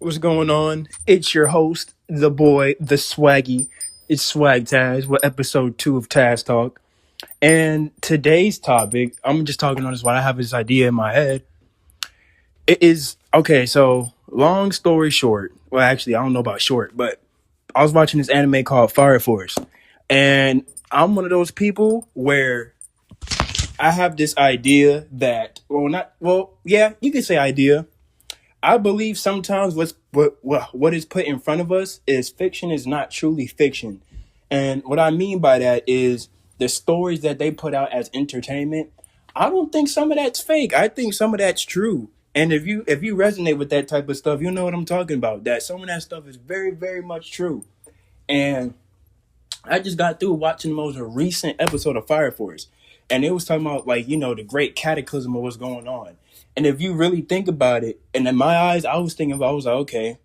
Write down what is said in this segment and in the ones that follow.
What's going on? It's your host, the boy, the swaggy. It's Swag Taz with episode 2 of Taztalk. And today's topic, I'm just talking on this while I have this idea in my head. It is okay, so long story short. Well, actually, I don't know about short, but I was watching this anime called Fire Force. And I'm one of those people where I have this idea that, yeah, you could say idea. I believe sometimes what is put in front of us is fiction is not truly fiction. And what I mean by that is the stories that they put out as entertainment. I don't think some of that's fake. I think some of that's true. And if you resonate with that type of stuff, you know what I'm talking about. That some of that stuff is very, very much true. And I just got through watching the most recent episode of Fire Force, and it was talking about the great cataclysm of what's going on. And if you really think about it, and in my eyes, I was like, okay,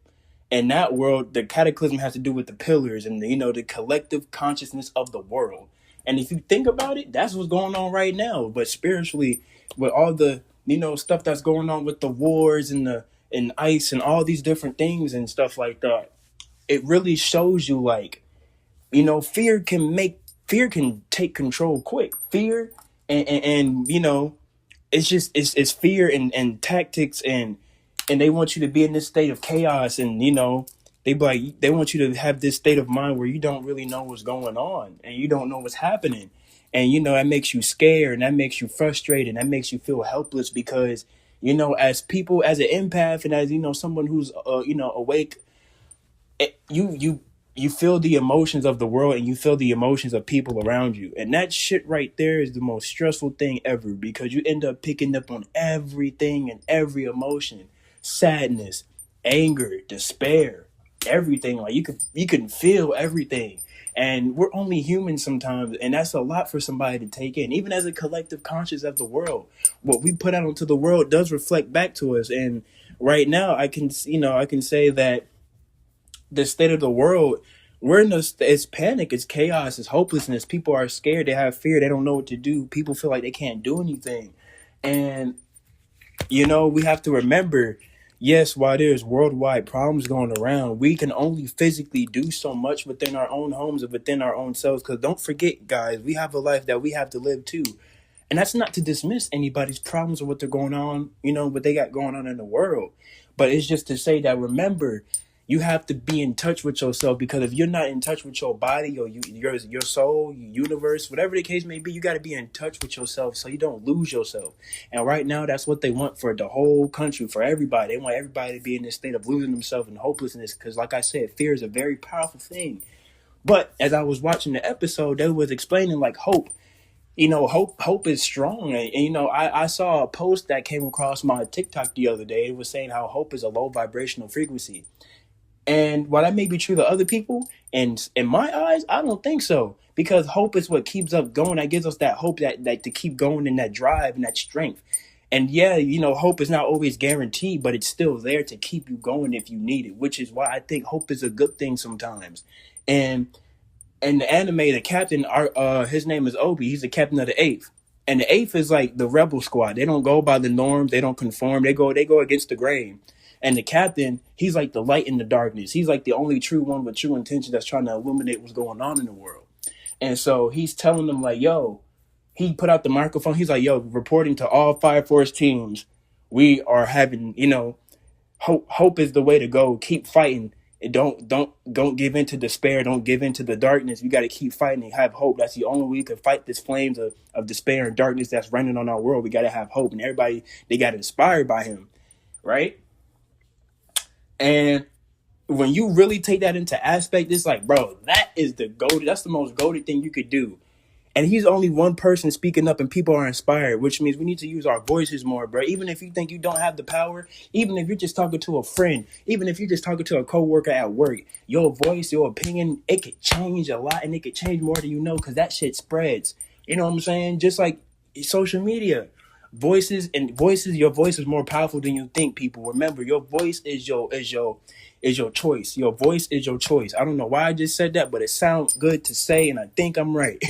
in that world, the cataclysm has to do with the pillars and the collective consciousness of the world. And if you think about it, that's what's going on right now. But spiritually, with all the stuff that's going on with the wars and ice and all these different things and stuff like that, it really shows you fear can take control quick. Fear and it's fear and tactics and they want you to be in this state of chaos and they want you to have this state of mind where you don't really know what's going on and you don't know what's happening. And that makes you scared and that makes you frustrated and that makes you feel helpless because as people, as an empath and as someone who's awake, you feel the emotions of the world and you feel the emotions of people around you. And that shit right there is the most stressful thing ever because you end up picking up on everything and every emotion. Sadness, anger, despair, everything. Like you can feel everything. And we're only human sometimes, and that's a lot for somebody to take in. Even as a collective conscious of the world, what we put out into the world does reflect back to us. And right now I can say that the state of the world, we're in this, it's panic, it's chaos, it's hopelessness. People are scared, they have fear, they don't know what to do. People feel like they can't do anything. And we have to remember, yes, while there's worldwide problems going around, we can only physically do so much within our own homes and within our own selves. Because don't forget, guys, we have a life that we have to live too. And that's not to dismiss anybody's problems or what they're going on, what they got going on in the world. But it's just to say that, remember, you have to be in touch with yourself, because if you're not in touch with your body or your soul, your universe, whatever the case may be, you got to be in touch with yourself so you don't lose yourself. And right now, that's what they want for the whole country, for everybody. They want everybody to be in this state of losing themselves and hopelessness because, like I said, fear is a very powerful thing. But as I was watching the episode, they was explaining like hope. Hope is strong. And I saw a post that came across my TikTok the other day. It was saying how hope is a low vibrational frequency. And while that may be true to other people, and in my eyes, I don't think so. Because hope is what keeps us going. That gives us that hope that to keep going and that drive and that strength. And yeah, hope is not always guaranteed, but it's still there to keep you going if you need it, which is why I think hope is a good thing sometimes. And the anime, the captain, his name is Obi. He's the captain of the Eighth. And the Eighth is like the rebel squad. They don't go by the norms. They don't conform. They go against the grain. And the captain, he's like the light in the darkness. He's like the only true one with true intention that's trying to illuminate what's going on in the world. And so he's telling them like, yo, he put out the microphone. He's like, yo, reporting to all Fire Force teams, we are having, hope is the way to go. Keep fighting. And don't give in to despair. Don't give in to the darkness. You got to keep fighting and have hope. That's the only way we can fight this flames of despair and darkness that's raining on our world. We got to have hope. And everybody, they got inspired by him, right? And when you really take that into aspect, it's like, bro, that's the most goated thing you could do. And he's only one person speaking up and people are inspired, which means we need to use our voices more, bro. Even if you think you don't have the power, even if you're just talking to a friend, even if you're just talking to a coworker at work, your voice, your opinion, it could change a lot and it could change more than you know because that shit spreads. You know what I'm saying? Just like social media. Your voice is more powerful than you think, people. Remember, your voice is your choice. Your voice is your choice. I don't know why I just said that, but it sounds good to say, and I think I'm right.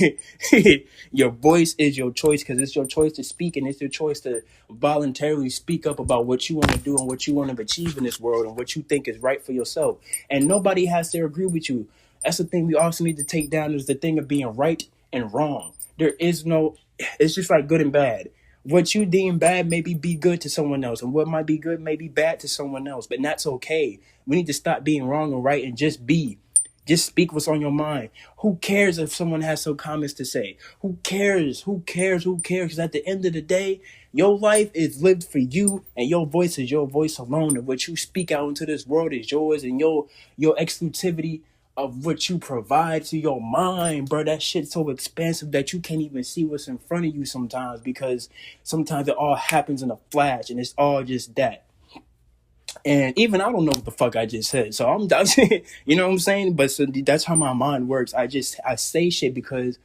Your voice is your choice because it's your choice to speak, and it's your choice to voluntarily speak up about what you want to do and what you want to achieve in this world and what you think is right for yourself. And nobody has to agree with you. That's the thing we also need to take down, is the thing of being right and wrong. There is no, it's just like good and bad. What you deem bad maybe be good to someone else, and what might be good may be bad to someone else, but that's okay. We need to stop being wrong and right and just be. Just speak what's on your mind. Who cares if someone has some comments to say? Who cares? Who cares? Who cares? Because at the end of the day, your life is lived for you, and your voice is your voice alone. And what you speak out into this world is yours, and your exclusivity of what you provide to your mind, bro. That shit's so expansive that you can't even see what's in front of you sometimes, because sometimes it all happens in a flash, and it's all just that. And even I don't know what the fuck I just said. So I'm, you know what I'm saying? But so that's how my mind works. I say shit because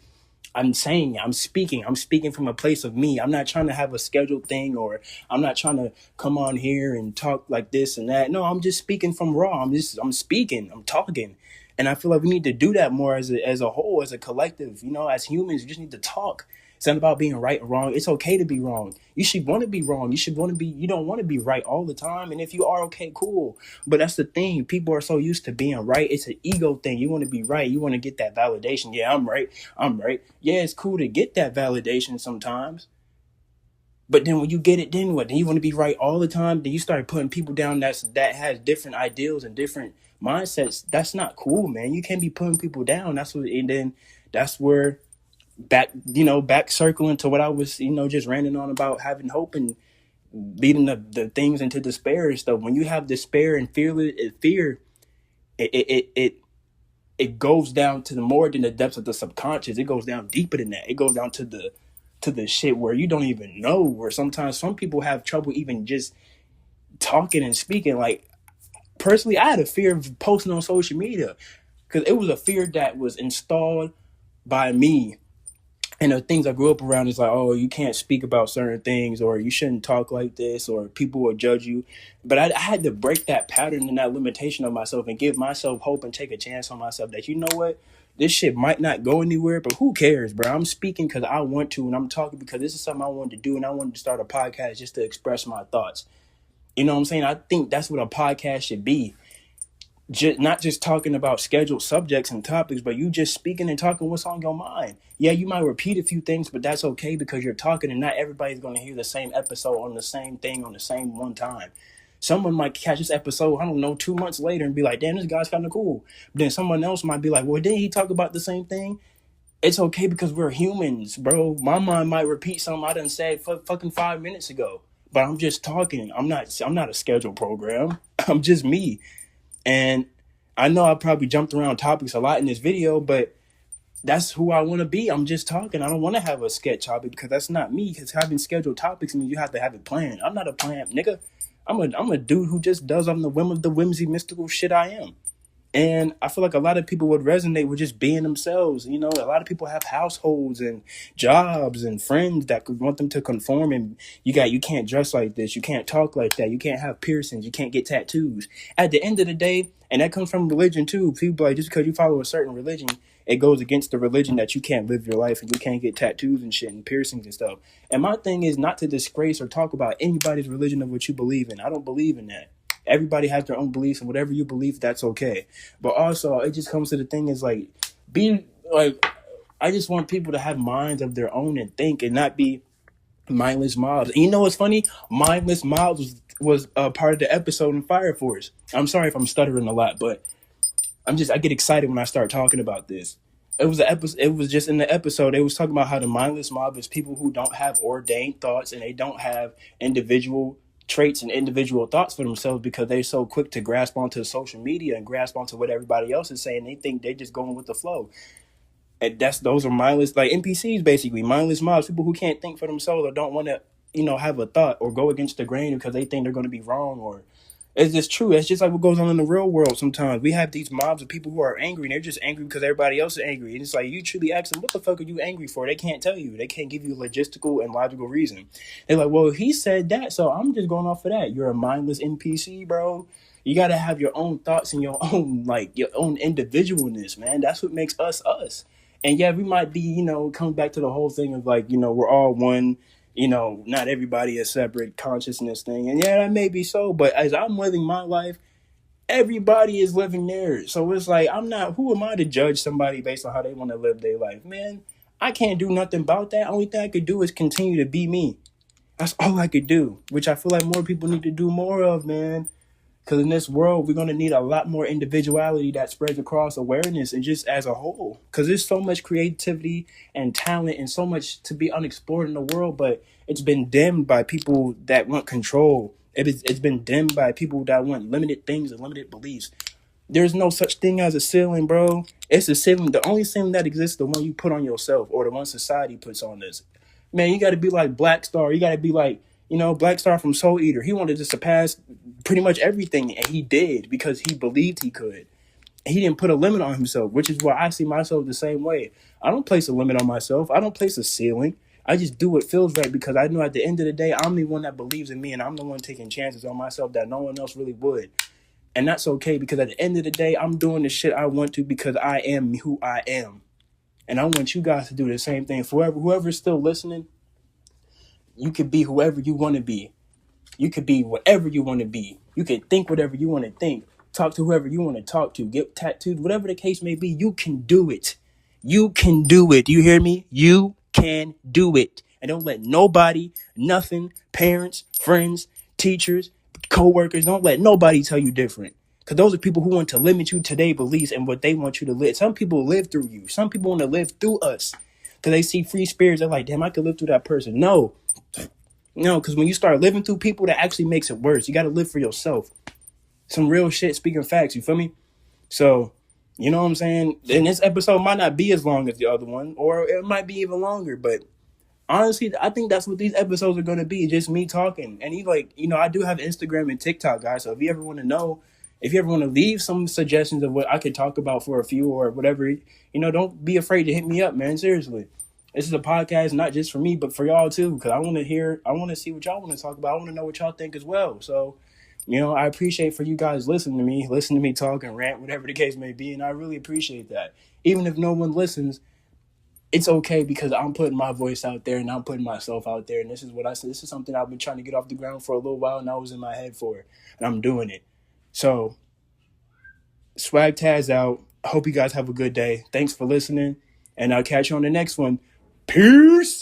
I'm saying, I'm speaking from a place of me. I'm not trying to have a scheduled thing, or I'm not trying to come on here and talk like this and that. No, I'm just speaking from raw. I'm speaking, I'm talking. And I feel like we need to do that more as a whole, as a collective. You know, as humans, we just need to talk. It's not about being right or wrong. It's okay to be wrong. You should want to be wrong. You don't want to be right all the time. And if you are, okay, cool. But that's the thing. People are so used to being right. It's an ego thing. You want to be right. You want to get that validation. Yeah, I'm right. I'm right. Yeah, it's cool to get that validation sometimes. But then when you get it, then what? Then you want to be right all the time? Then you start putting people down that has different ideals and different mindsets. That's not cool, man. You can't be putting people down. And then that's where back circling to what I was, just ranting on about having hope and leading the things into despair and stuff. When you have despair and fear, it goes down to the more than the depths of the subconscious. It goes down deeper than that. It goes down to the shit where you don't even know. Where sometimes some people have trouble even just talking and speaking. Like, personally, I had a fear of posting on social media because it was a fear that was installed by me. And the things I grew up around is like, oh, you can't speak about certain things, or you shouldn't talk like this, or people will judge you. But I had to break that pattern and that limitation of myself and give myself hope and take a chance on myself that, you know what, this shit might not go anywhere, but who cares, bro? I'm speaking because I want to, and I'm talking because this is something I wanted to do, and I wanted to start a podcast just to express my thoughts. You know what I'm saying? I think that's what a podcast should be. Not just talking about scheduled subjects and topics, but you just speaking and talking what's on your mind. Yeah, you might repeat a few things, but that's okay because you're talking, and not everybody's going to hear the same episode on the same thing on the same one time. Someone might catch this episode, I don't know, 2 months later and be like, damn, this guy's kind of cool. But then someone else might be like, well, didn't he talk about the same thing? It's okay because we're humans, bro. My mind might repeat something I done said fucking 5 minutes ago, but I'm just talking. I'm not a scheduled program. I'm just me. And I know I probably jumped around topics a lot in this video, but that's who I want to be. I'm just talking. I don't want to have a sketch topic because that's not me. Because having scheduled topics means you have to have it planned. I'm not a planned nigga. I'm a dude who just does on the whim of the whimsy mystical shit I am. And I feel like a lot of people would resonate with just being themselves. You know, a lot of people have households and jobs and friends that could want them to conform. And you can't dress like this. You can't talk like that. You can't have piercings. You can't get tattoos. At the end of the day, and that comes from religion too. People like, just because you follow a certain religion, it goes against the religion that you can't live your life and you can't get tattoos and shit and piercings and stuff. And my thing is not to disgrace or talk about anybody's religion of what you believe in. I don't believe in that. Everybody has their own beliefs, and whatever you believe, that's okay. But also, it just comes to the thing is like, I just want people to have minds of their own and think and not be mindless mobs. And you know what's funny? Mindless mobs was part of the episode in Fire Force. I'm sorry if I'm stuttering a lot, but I get excited when I start talking about this. It was just in the episode, they was talking about how the mindless mob is people who don't have ordained thoughts, and they don't have individual traits and individual thoughts for themselves because they're so quick to grasp onto social media and grasp onto what everybody else is saying. They think they're just going with the flow. And those are mindless, like NPCs, basically mindless mobs, people who can't think for themselves or don't want to, have a thought or go against the grain because they think they're going to be wrong, or It's just true. It's just like what goes on in the real world sometimes. We have these mobs of people who are angry, and they're just angry because everybody else is angry. And it's like, you truly ask them, what the fuck are you angry for? They can't tell you. They can't give you a logistical and logical reason. They're like, well, he said that, so I'm just going off of that. You're a mindless NPC, bro. You got to have your own thoughts and your own, like, your own individualness, man. That's what makes us us. And yeah, we might be, coming back to the whole thing of like, we're all one. Not everybody is separate consciousness thing. And yeah, that may be so, but as I'm living my life, everybody is living theirs. So it's like, who am I to judge somebody based on how they want to live their life? Man, I can't do nothing about that. Only thing I could do is continue to be me. That's all I could do, which I feel like more people need to do more of, man. Because in this world, we're going to need a lot more individuality that spreads across awareness and just as a whole. Because there's so much creativity and talent and so much to be unexplored in the world, but it's been dimmed by people that want control. It's been dimmed by people that want limited things and limited beliefs. There's no such thing as a ceiling, bro. It's a ceiling. The only ceiling that exists is the one you put on yourself or the one society puts on us. Man, you got to be like Black Star. You got to be like, Black Star from Soul Eater. He wanted to surpass pretty much everything, and he did because he believed he could. He didn't put a limit on himself, which is why I see myself the same way. I don't place a limit on myself. I don't place a ceiling. I just do what feels right because I know at the end of the day, I'm the one that believes in me, and I'm the one taking chances on myself that no one else really would. And that's okay because at the end of the day, I'm doing the shit I want to because I am who I am. And I want you guys to do the same thing. For whoever's still listening, you could be whoever you want to be. You could be whatever you want to be. You can think whatever you want to think. Talk to whoever you want to talk to. Get tattooed. Whatever the case may be, you can do it. You can do it. You hear me? You can do it. And don't let nobody, nothing, parents, friends, teachers, co-workers, don't let nobody tell you different. Because those are people who want to limit you to their beliefs and what they want you to live. Some people live through you. Some people want to live through us. Because they see free spirits. They're like, damn, I could live through that person. No, because when you start living through people, that actually makes it worse. You got to live for yourself. Some real shit, speaking facts, you feel me? So, you know what I'm saying? And this episode might not be as long as the other one, or it might be even longer, but honestly, I think that's what these episodes are going to be, just me talking. And I do have Instagram and TikTok, guys, so if you ever want to know, if you ever want to leave some suggestions of what I could talk about for a few or whatever, don't be afraid to hit me up, man, seriously. This is a podcast not just for me, but for y'all too, because I want to see what y'all want to talk about. I want to know what y'all think as well. So, I appreciate for you guys listening to me talk and rant, whatever the case may be, and I really appreciate that. Even if no one listens, it's okay because I'm putting my voice out there and I'm putting myself out there, and this is what I said. This is something I've been trying to get off the ground for a little while, and I was in my head for it, and I'm doing it. So, Swag Taz out. I hope you guys have a good day. Thanks for listening, and I'll catch you on the next one. Peace.